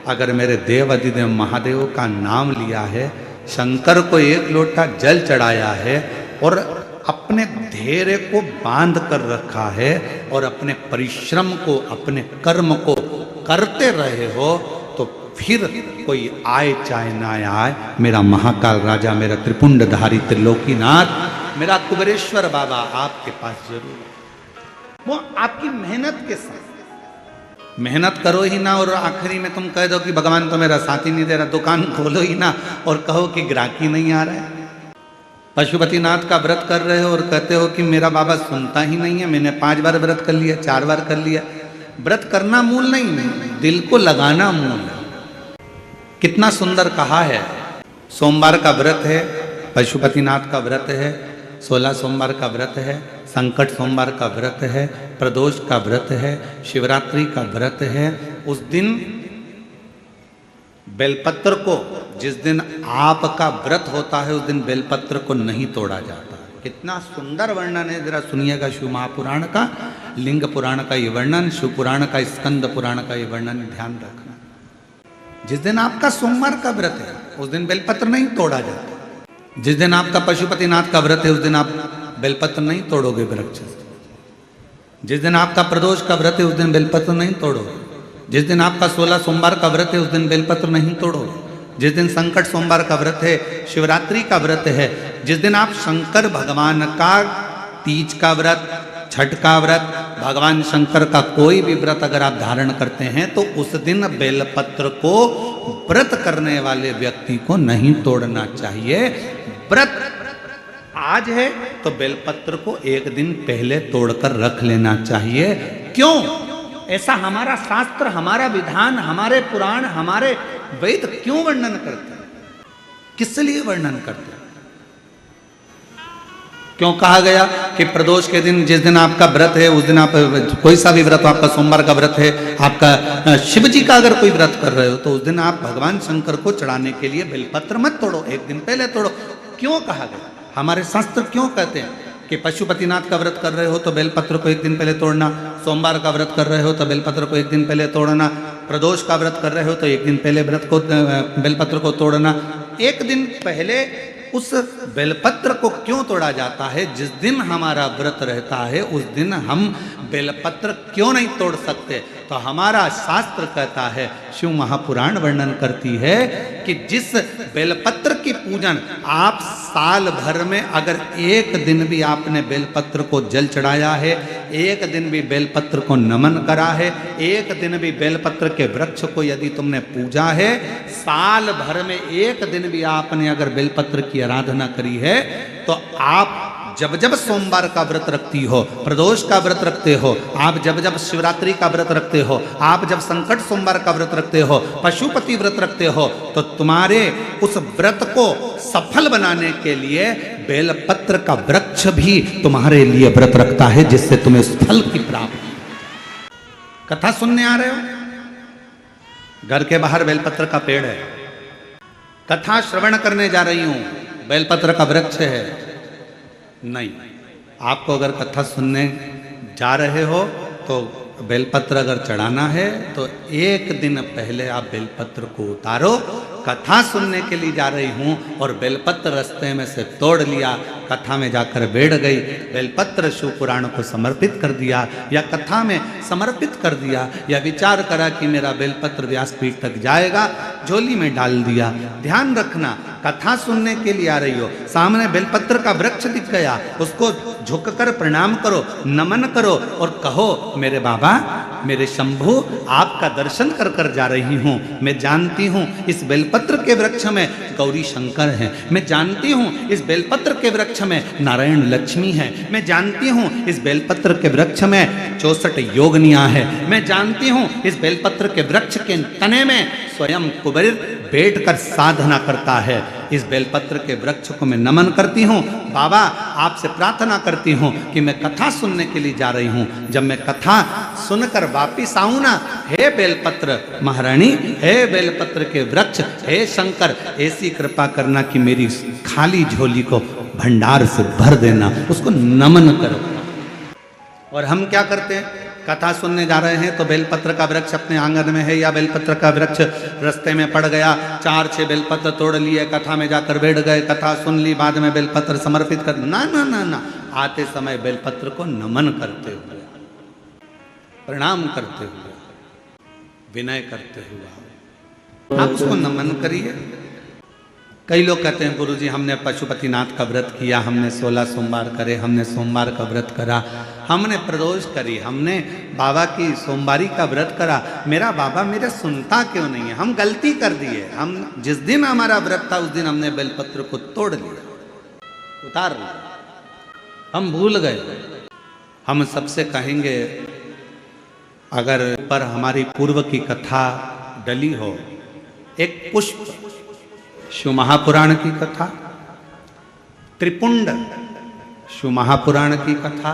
अगर मेरे देव अधिदेव महादेव का नाम लिया है, शंकर को एक लोटा जल चढ़ाया है और अपने धैर्य को बांध कर रखा है और अपने परिश्रम को, अपने कर्म को करते रहे हो, तो फिर कोई आए चाहे ना आए, मेरा महाकाल राजा, मेरा त्रिपुंडधारी त्रिलोकीनाथ, मेरा कुबेरेश्वर बाबा आपके पास जरूर है। वो आपकी मेहनत के साथ, मेहनत करो ही ना और आखिरी में तुम कह दो कि भगवान तो मेरा साथ ही नहीं दे रहा, दुकान खोलो ही ना और कहो कि ग्राहकी नहीं आ रहा है। पशुपतिनाथ का व्रत कर रहे हो और कहते हो कि मेरा बाबा सुनता ही नहीं है, मैंने 5 बार व्रत कर लिया, 4 बार कर लिया। व्रत करना मूल नहीं, दिल को लगाना मूल है। कितना सुंदर कहा है, सोमवार का व्रत है, पशुपतिनाथ का व्रत है, 16 सोमवार का व्रत है, संकट सोमवार का व्रत है, प्रदोष का व्रत है, शिवरात्रि का व्रत है। उस दिन बेलपत्र को, जिस दिन आपका व्रत होता है, उस दिन बेलपत्र को नहीं तोड़ा जाता। कितना सुंदर वर्णन है, जरा सुनिएगा शिव महापुराण का, लिंग पुराण का ये वर्णन, शिव पुराण का, स्कंद पुराण का ये वर्णन, ध्यान रखना। जिस दिन आपका सोमवार का व्रत है, उस दिन बेलपत्र नहीं तोड़ा जाता। जिस दिन आपका पशुपतिनाथ का व्रत है, उस दिन आप बेलपत्र नहीं तोड़ोगे वृक्ष से। जिस दिन आपका प्रदोष का व्रत है, उस दिन बेलपत्र नहीं तोड़ोगे। जिस दिन आपका 16 सोमवार का व्रत है, उस दिन बेलपत्र नहीं तोड़ोगे। जिस दिन संकट सोमवार का व्रत है, शिवरात्रि का व्रत है, जिस दिन आप शंकर भगवान का तीज का व्रत, छठ का व्रत, भगवान शंकर का कोई भी व्रत अगर आप धारण करते हैं, तो उस दिन बेलपत्र को व्रत करने वाले व्यक्ति को नहीं तोड़ना चाहिए। व्रत आज है तो बेलपत्र को एक दिन पहले तोड़कर रख लेना चाहिए। क्यों? ऐसा हमारा शास्त्र, हमारा विधान, हमारे पुराण, हमारे वेद क्यों वर्णन करते हैं? किस लिए वर्णन करते हैं? क्यों कहा गया कि प्रदोष के दिन, जिस दिन आपका व्रत है, उस दिन आप कोई सा भी व्रत, आपका सोमवार का व्रत है, आपका शिव जी का अगर कोई व्रत कर रहे हो, तो उस दिन आप भगवान शंकर को चढ़ाने के लिए बेलपत्र मत तोड़ो, एक दिन पहले तोड़ो। क्यों कहा गया? हमारे शास्त्र क्यों कहते हैं कि पशुपतिनाथ का व्रत कर रहे हो तो बेलपत्र को एक दिन पहले तोड़ना, सोमवार का व्रत कर रहे हो तो बेलपत्र को एक दिन पहले तोड़ना, प्रदोष का व्रत कर रहे हो तो एक दिन पहले व्रत को, बेलपत्र को तोड़ना। एक दिन पहले उस बेलपत्र को क्यों तोड़ा जाता है? जिस दिन हमारा व्रत रहता है, उस दिन हम बेलपत्र क्यों नहीं तोड़ सकते? तो हमारा शास्त्र कहता है, शिव महापुराण वर्णन करती है कि जिस बेलपत्र की पूजन आप साल भर में अगर एक दिन भी आपने बेलपत्र को जल चढ़ाया है, एक दिन भी बेलपत्र को नमन करा है, एक दिन भी बेलपत्र के वृक्ष को यदि तुमने पूजा है, साल भर में एक दिन भी आपने अगर बेलपत्र की आराधना करी है, तो आप जब जब सोमवार का व्रत रखती हो, प्रदोष का व्रत रखते हो, आप जब जब शिवरात्रि का व्रत रखते हो, आप जब संकट सोमवार का व्रत रखते हो, पशुपति व्रत रखते हो, तो तुम्हारे उस व्रत को सफल बनाने के लिए बेलपत्र का वृक्ष भी तुम्हारे लिए व्रत रखता है, जिससे तुम्हें उस फल की प्राप्ति। कथा सुनने आ रहे हो? घर के बाहर बेलपत्र का पेड़ है, कथा श्रवण करने जा रही हूं, बेलपत्र का वृक्ष है। नहीं, आपको अगर कथा सुनने जा रहे हो तो बेलपत्र अगर चढ़ाना है तो एक दिन पहले आप बेलपत्र को उतारो। कथा सुनने के लिए जा रही हूँ और बेलपत्र रास्ते में से तोड़ लिया, कथा में जाकर बैठ गई, बेलपत्र शिव पुराण को समर्पित कर दिया या कथा में समर्पित कर दिया, या विचार करा कि मेरा बेलपत्र व्यासपीठ तक जाएगा, झोली में डाल दिया। ध्यान रखना, कथा सुनने के लिए आ रही हो, सामने बेलपत्र का वृक्ष दिख गया, उसको झुककर प्रणाम करो, नमन करो और कहो, मेरे बाबा, मेरे शंभु, आपका दर्शन कर कर जा रही हूँ। मैं जानती हूँ इस बेलपत्र के वृक्ष में गौरी शंकर हैं, मैं जानती हूँ इस बेलपत्र के वृक्ष में नारायण लक्ष्मी है, मैं जानती हूँ इस बेलपत्र के वृक्ष में 64 योगनियाँ हैं, मैं जानती हूँ इस बेलपत्र के वृक्ष के तने में स्वयं कुबेर बैठकर साधना करता है। इस बेलपत्र के वृक्ष को मैं नमन करती हूँ। बाबा, आपसे प्रार्थना करती हूँ कि मैं कथा सुनने के लिए जा रही हूँ, जब मैं कथा सुनकर वापिस आऊँ ना, हे बेलपत्र महारानी, हे बेलपत्र के वृक्ष, हे शंकर, ऐसी कृपा करना कि मेरी खाली झोली को भंडार से भर देना, उसको नमन करो। और हम क्या करते हैं? कथा सुनने जा रहे हैं तो बेलपत्र का वृक्ष अपने आंगन में है या बेलपत्र का वृक्ष रास्ते में पड़ गया, 4-6 बेलपत्र तोड़ लिए, कथा में जाकर बैठ गए, कथा सुन ली, बाद में बेलपत्र समर्पित कर, ना ना ना ना, आते समय बेलपत्र को नमन करते हुए, प्रणाम करते हुए, विनय करते हुए आप उसको नमन करिए। कई लोग कहते हैं गुरुजी हमने पशुपतिनाथ का व्रत किया, हमने 16 सोमवार करे, हमने सोमवार का व्रत करा, हमने प्रदोष करी, हमने बाबा की सोमवारी का व्रत करा, मेरा बाबा मेरे सुनता क्यों नहीं है? हम गलती कर दिए, हम जिस दिन हमारा व्रत था उस दिन हमने बेलपत्र को तोड़ लिया, उतार लिया, हम भूल गए। हम सबसे कहेंगे अगर पर हमारी पूर्व की कथा डली हो, एक पुष्प, शिव महापुराण की कथा, त्रिपुंड शिव महापुराण की कथा,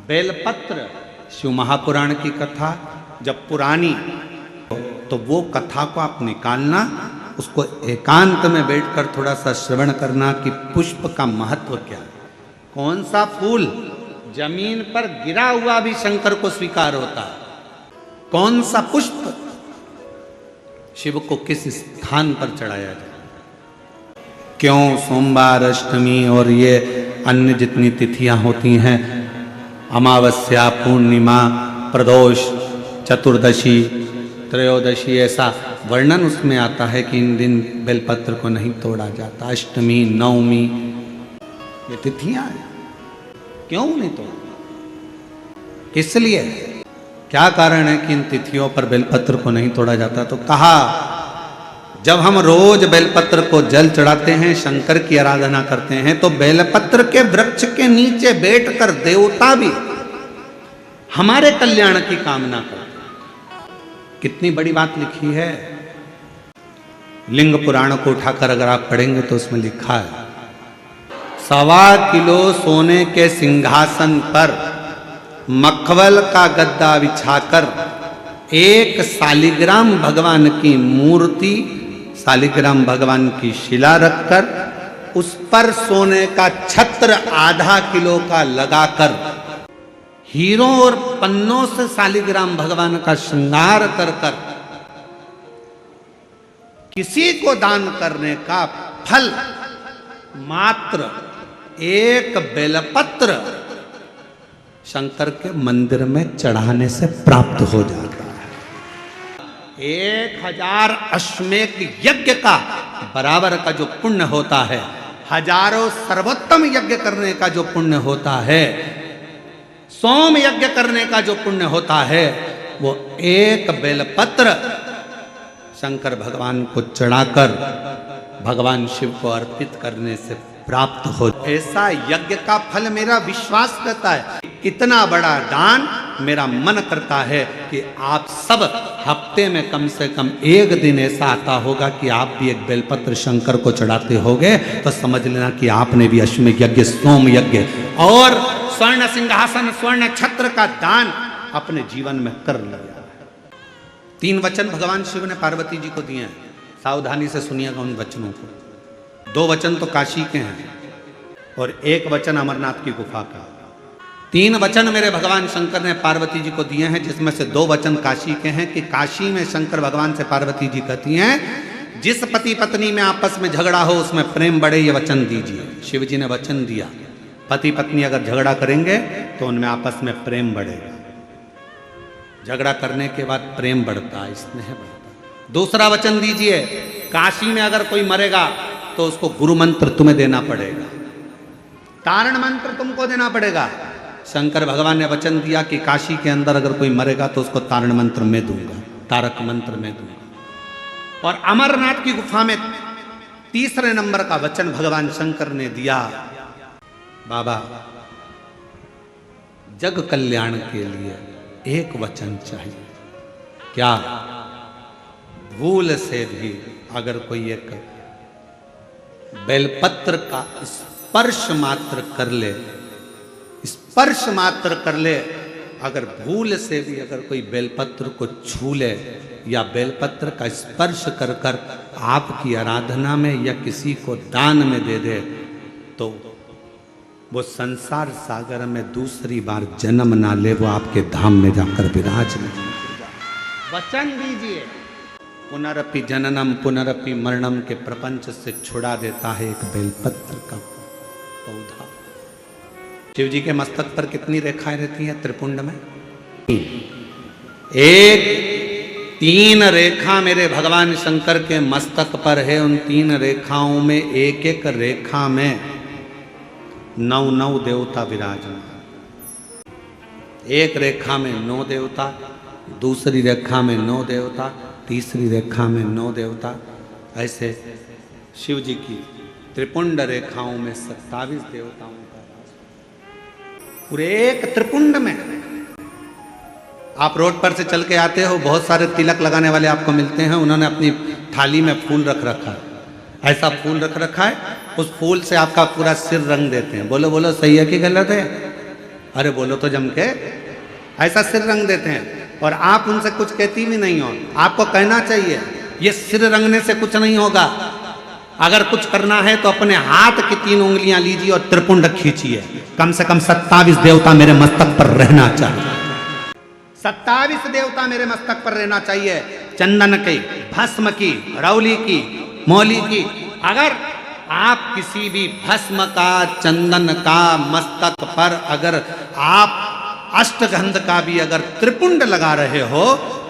बेलपत्र शिव महापुराण की कथा जब पुरानी तो वो कथा को आप निकालना, उसको एकांत में बैठकर थोड़ा सा श्रवण करना कि पुष्प का महत्व क्या है। कौन सा फूल जमीन पर गिरा हुआ भी शंकर को स्वीकार होता है, कौन सा पुष्प शिव को किस स्थान पर चढ़ाया जाए। क्यों सोमवार, अष्टमी और ये अन्य जितनी तिथियां होती हैं, अमावस्या, पूर्णिमा, प्रदोष, चतुर्दशी, त्रयोदशी, ऐसा वर्णन उसमें आता है कि इन दिन बेलपत्र को नहीं तोड़ा जाता। अष्टमी, नवमी, ये तिथियां हैं, क्यों नहीं तोड़ा? इसलिए क्या कारण है कि इन तिथियों पर बेलपत्र को नहीं तोड़ा जाता? तो कहा जब हम रोज बेलपत्र को जल चढ़ाते हैं, शंकर की आराधना करते हैं, तो बेलपत्र के वृक्ष के नीचे बैठकर देवता भी हमारे कल्याण की कामना करते हैं। कितनी बड़ी बात लिखी है। लिंग पुराण को उठाकर अगर आप पढ़ेंगे तो उसमें लिखा है 1.25 किलो सोने के सिंहासन पर मखमल का गद्दा बिछाकर 1 शालिग्राम भगवान की मूर्ति, शालिग्राम भगवान की शिला रखकर उस पर सोने का छत्र आधा किलो का लगाकर हीरों और पन्नों से शालिग्राम भगवान का श्रृंगार कर कर किसी को दान करने का फल मात्र 1 बेलपत्र शंकर के मंदिर में चढ़ाने से प्राप्त हो जाता है। 1000 अश्वमेध यज्ञ का बराबर का जो पुण्य होता है, हजारों सर्वोत्तम यज्ञ करने का जो पुण्य होता है, सोम यज्ञ करने का जो पुण्य होता है, वो 1 बेलपत्र शंकर भगवान को चढ़ाकर भगवान शिव को अर्पित करने से प्राप्त हो। ऐसा यज्ञ का फल मेरा विश्वास करता है। इतना बड़ा दान मेरा मन करता है कि आप सब हफ्ते में कम से कम 1 दिन ऐसा आता होगा कि आप भी 1 बेलपत्र शंकर को चढ़ाते होगे, तो समझ लेना कि आपने भी अश्वमेध यज्ञ, सोम यज्ञ और स्वर्ण सिंहासन, स्वर्ण छत्र का दान अपने जीवन में कर लिया। 3 वचन भगवान शिव ने पार्वती जी को दिए हैं, सावधानी से सुनिएगा उन वचनों को। 2 वचन तो काशी के हैं और 1 वचन अमरनाथ की गुफा का। 3 वचन मेरे भगवान शंकर ने पार्वती जी को दिए हैं, जिसमें से 2 वचन काशी के हैं कि काशी में शंकर भगवान से पार्वती जी कहती हैं जिस पति पत्नी में आपस में झगड़ा हो उसमें प्रेम बढ़े, ये वचन दीजिए। शिव जी ने वचन दिया पति पत्नी अगर झगड़ा करेंगे तो उनमें आपस में प्रेम बढ़ेगा। झगड़ा करने के बाद प्रेम बढ़ता है, स्नेह बढ़ता है। दूसरा वचन दीजिए काशी में अगर कोई मरेगा तो उसको गुरु मंत्र तुम्हें देना पड़ेगा, तारण मंत्र तुमको देना पड़ेगा। शंकर भगवान ने वचन दिया कि काशी के अंदर अगर कोई मरेगा तो उसको तारण मंत्र मैं दूंगा, तारक मंत्र मैं दूंगा। और अमरनाथ की गुफा में 3रे नंबर का वचन भगवान शंकर ने दिया, बाबा जग कल्याण के लिए 1 वचन चाहिए। क्या? भूल से भी अगर कोई 1 बेलपत्र का स्पर्श मात्र कर ले, स्पर्श मात्र कर ले, अगर भूल से भी अगर कोई बेलपत्र को छू ले या बेलपत्र का स्पर्श कर कर आपकी आराधना में या किसी को दान में दे दे, तो वो संसार सागर में दूसरी बार जन्म ना ले, वो आपके धाम में जाकर विराजमान। वचन दीजिए, पुनरपि जननम पुनरपि मरणम के प्रपंच से छुड़ा देता है एक बेलपत्र का पौधा। शिव जी के मस्तक पर कितनी रेखाएं रहती हैं त्रिपुंड में? एक 3 रेखा मेरे भगवान शंकर के मस्तक पर है। उन 3 रेखाओं में एक एक रेखा में 9 देवता विराजमान। एक रेखा में 9 देवता, दूसरी रेखा में 9 देवता, तीसरी रेखा में 9 देवता। ऐसे शिव जी की त्रिपुंड रेखाओं में 27 देवताओं का वास। पूरे एक त्रिपुंड में आप रोड पर से चल के आते हो, बहुत सारे तिलक लगाने वाले आपको मिलते हैं। उन्होंने अपनी थाली में फूल रख रखा है, ऐसा फूल रख रखा है, उस फूल से आपका पूरा सिर रंग देते हैं। बोलो बोलो सही है कि गलत है? अरे बोलो तो जम के। ऐसा सिर रंग देते हैं और आप उनसे कुछ कहती भी नहीं हो। आपको कहना चाहिए ये सिर रंगने से कुछ नहीं होगा। अगर कुछ करना है तो अपने हाथ की 3 उंगलियां लीजिए और त्रिपुंड खींचिए। कम से कम 27 देवता मेरे मस्तक पर रहना चाहिए। 27 देवता मेरे मस्तक पर रहना चाहिए। चंदन की, भस्म की, रौली की, मौली की। अगर आप किसी भी भस्म का, चंदन का मस्तक पर अगर आप अष्टगंध का भी अगर त्रिपुंड लगा रहे हो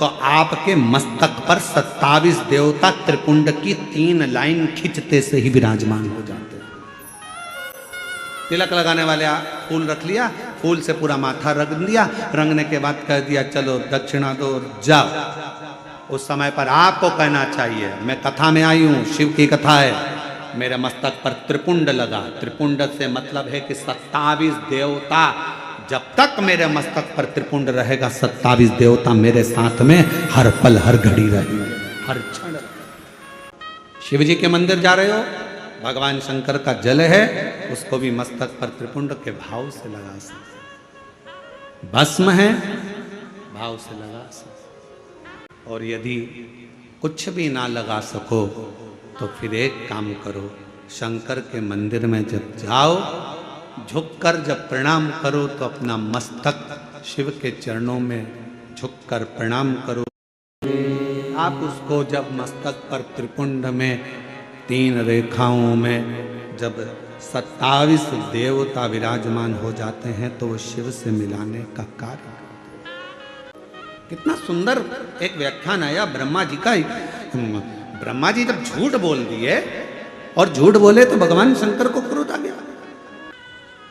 तो आपके मस्तक पर 27 देवता त्रिपुंड की 3 लाइन खींचते से ही विराजमान हो जाते हैं। तिलक लगाने वाले फूल रख लिया, फूल से पूरा माथा रंग दिया, रंगने के बाद कह दिया चलो दक्षिणा दो और जाओ। उस समय पर आपको कहना चाहिए मैं कथा में आई हूं, शिव की कथा है, मेरे मस्तक पर त्रिपुंड लगा। त्रिपुंड से मतलब है कि 27 देवता, जब तक मेरे मस्तक पर त्रिपुंड रहेगा 27 देवता मेरे साथ में हर पल हर घड़ी रहेंगे, हर क्षण। शिव जी के मंदिर जा रहे हो, भगवान शंकर का जल है, उसको भी मस्तक पर त्रिपुंड के भाव से लगा सकते। भस्म है, भाव से लगा सकते। और यदि कुछ भी ना लगा सको तो फिर एक काम करो, शंकर के मंदिर में जब जाओ, झुककर जब प्रणाम करो तो अपना मस्तक शिव के चरणों में झुककर प्रणाम करो। आप उसको जब मस्तक पर त्रिपुंड में 3 रेखाओं में जब 27 देवता विराजमान हो जाते हैं तो वो शिव से मिलाने का कार्य करते हैं। कितना सुंदर एक व्याख्यान आया ब्रह्मा जी का। ब्रह्मा जी जब झूठ बोल दिए और झूठ बोले तो भगवान शंकर को क्रोध आ गया।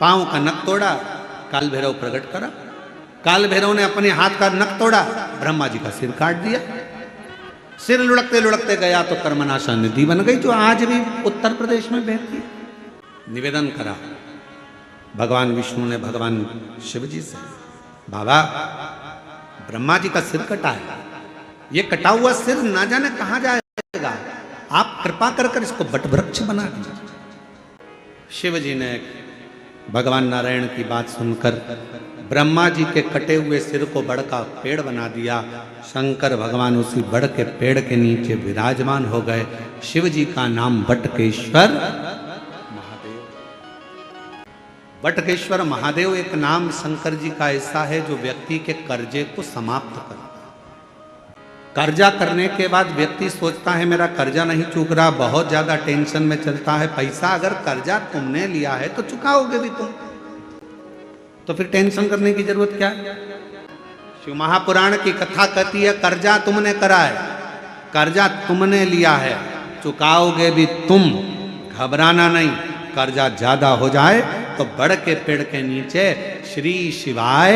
पांव का नख तोड़ा, काल भैरव प्रकट करा। काल भैरव ने अपने हाथ का नख तोड़ा, ब्रह्मा जी का सिर काट दिया। सिर लुढ़कते लुढ़कते गया तो कर्मनाशा नदी बन गई, जो आज भी उत्तर प्रदेश में बहती है। निवेदन करा भगवान विष्णु ने भगवान शिव जी से, बाबा ब्रह्मा जी का सिर कटा है, ये कटा हुआ सिर ना जाने कहां जाएगा, आप कृपा कर कर इसको बट वृक्ष बना दीजिए। शिव जी ने भगवान नारायण की बात सुनकर ब्रह्मा जी के कटे हुए सिर को बड़ का पेड़ बना दिया। शंकर भगवान उसी बड़ के पेड़ के नीचे विराजमान हो गए। शिव जी का नाम बटकेश्वर महादेव। बटकेश्वर महादेव एक नाम शंकर जी का ऐसा है जो व्यक्ति के कर्जे को समाप्त करता है। कर्जा करने के बाद व्यक्ति सोचता है मेरा कर्जा नहीं चूक रहा, बहुत ज्यादा टेंशन में चलता है। पैसा अगर कर्जा तुमने लिया है तो चुकाओगे भी तुम, तो फिर टेंशन करने की जरूरत क्या है? शिव महापुराण की कथा कहती है कर्जा तुमने करा है, कर्जा तुमने लिया है, चुकाओगे भी तुम, घबराना नहीं। कर्जा ज्यादा हो जाए तो बड़ के पेड़ के नीचे श्री शिवाय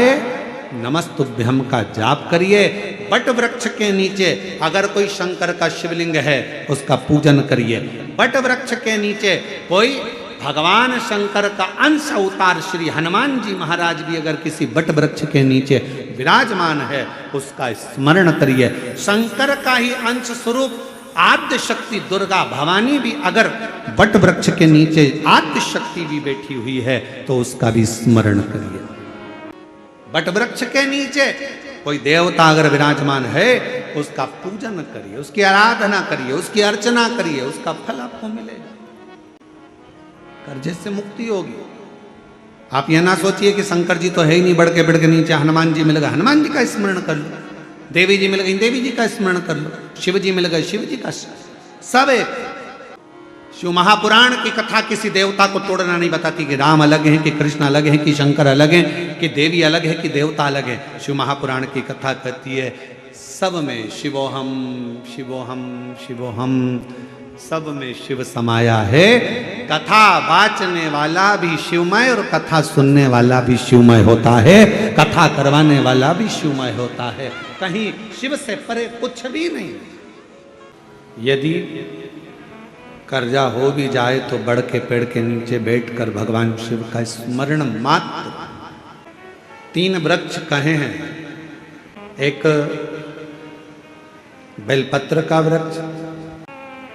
नमस्तुभ्यम का जाप करिए। बट वृक्ष के नीचे अगर कोई शंकर का शिवलिंग है उसका पूजन करिए। बट वृक्ष के नीचे कोई भगवान शंकर का अंश अवतार श्री हनुमान जी महाराज भी अगर किसी बट वृक्ष के नीचे विराजमान है उसका स्मरण करिए। शंकर का ही अंश स्वरूप आद्य शक्ति दुर्गा भवानी भी अगर बट वृक्ष के नीचे आद्य शक्ति भी बैठी हुई है तो उसका भी स्मरण करिए। बट वृक्ष के नीचे कोई देवता अगर विराजमान है उसका पूजन करिए, उसकी आराधना करिए, उसकी अर्चना करिए, उसका फल आपको मिलेगा, कर्जे से मुक्ति होगी। आप यह ना सोचिए कि शंकर जी तो है ही नहीं, बढ़ के नीचे हनुमान जी मिल गए, हनुमान जी का स्मरण कर लो, देवी जी मिल गई, देवी जी का स्मरण कर लो, शिव जी मिल गए, शिव जी का, सब एक। शिव महापुराण की कथा किसी देवता को तोड़ना नहीं बताती कि राम अलग है, कि कृष्ण अलग है, कि शंकर अलग है, कि देवी अलग है, कि देवता अलग है। शिव महापुराण की कथा कहती है सब में शिवोहम शिवोहम शिवोहम, सब में शिव समाया है। कथा वाचने वाला भी शिवमय और कथा सुनने वाला भी शिवमय होता है, कथा करवाने वाला भी शिवमय होता है। कहीं शिव से परे कुछ भी नहीं। यदि कर्जा हो भी जाए तो बढ़ के पेड़ के नीचे बैठकर भगवान शिव का स्मरण मात्र। 3 वृक्ष कहे हैं, एक बेलपत्र का वृक्ष,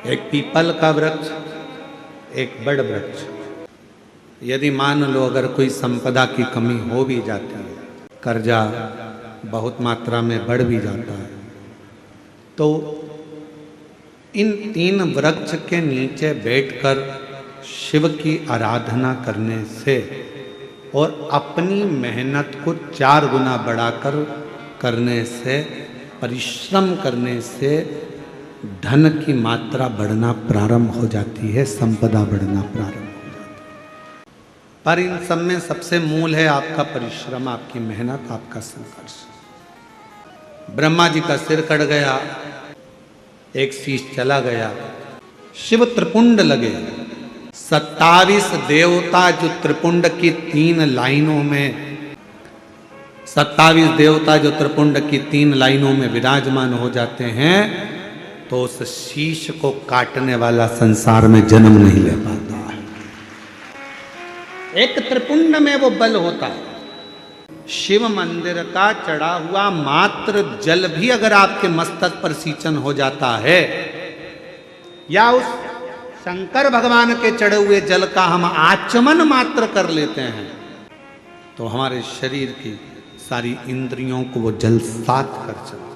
एक पीपल का वृक्ष, एक बड़ वृक्ष। यदि मान लो अगर कोई संपदा की कमी हो भी जाती है, कर्जा बहुत मात्रा में बढ़ भी जाता है, तो इन 3 वृक्ष के नीचे बैठकर शिव की आराधना करने से और अपनी मेहनत को 4 गुना बढ़ाकर करने से, परिश्रम करने से धन की मात्रा बढ़ना प्रारंभ हो जाती है, संपदा बढ़ना प्रारंभ हो जाती है। पर इन सब में सबसे मूल है आपका परिश्रम, आपकी मेहनत, आपका संघर्ष। ब्रह्मा जी का सिर कट गया, एक शीश चला गया, शिव त्रिपुंड लगे। 27 देवता जो त्रिपुंड की 3 लाइनों में, 27 देवता जो त्रिपुंड की 3 लाइनों में विराजमान हो जाते हैं, तो उस शीश को काटने वाला संसार में जन्म नहीं ले पाता है। एक त्रिपुंड में वो बल होता है। शिव मंदिर का चढ़ा हुआ मात्र जल भी अगर आपके मस्तक पर सींचन हो जाता है, या उस शंकर भगवान के चढ़े हुए जल का हम आचमन मात्र कर लेते हैं, तो हमारे शरीर की सारी इंद्रियों को वो जल सात कर चलता है।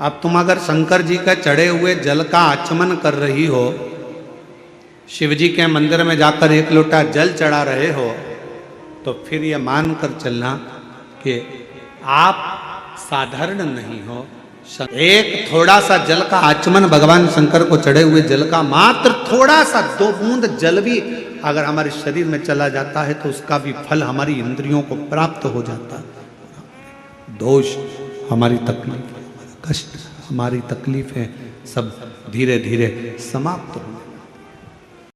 अब तुम अगर शंकर जी का चढ़े हुए जल का आचमन कर रही हो, शिव जी के मंदिर में जाकर 1 लोटा जल चढ़ा रहे हो, तो फिर ये मानकर चलना कि आप साधारण नहीं हो। एक थोड़ा सा जल का आचमन, भगवान शंकर को चढ़े हुए जल का मात्र थोड़ा सा 2 बूंद जल भी अगर हमारे शरीर में चला जाता है, तो उसका भी फल हमारी इंद्रियों को प्राप्त हो जाता है। दोष, हमारी तकलीफ, कष्ट, हमारी तकलीफें सब धीरे धीरे समाप्त हो।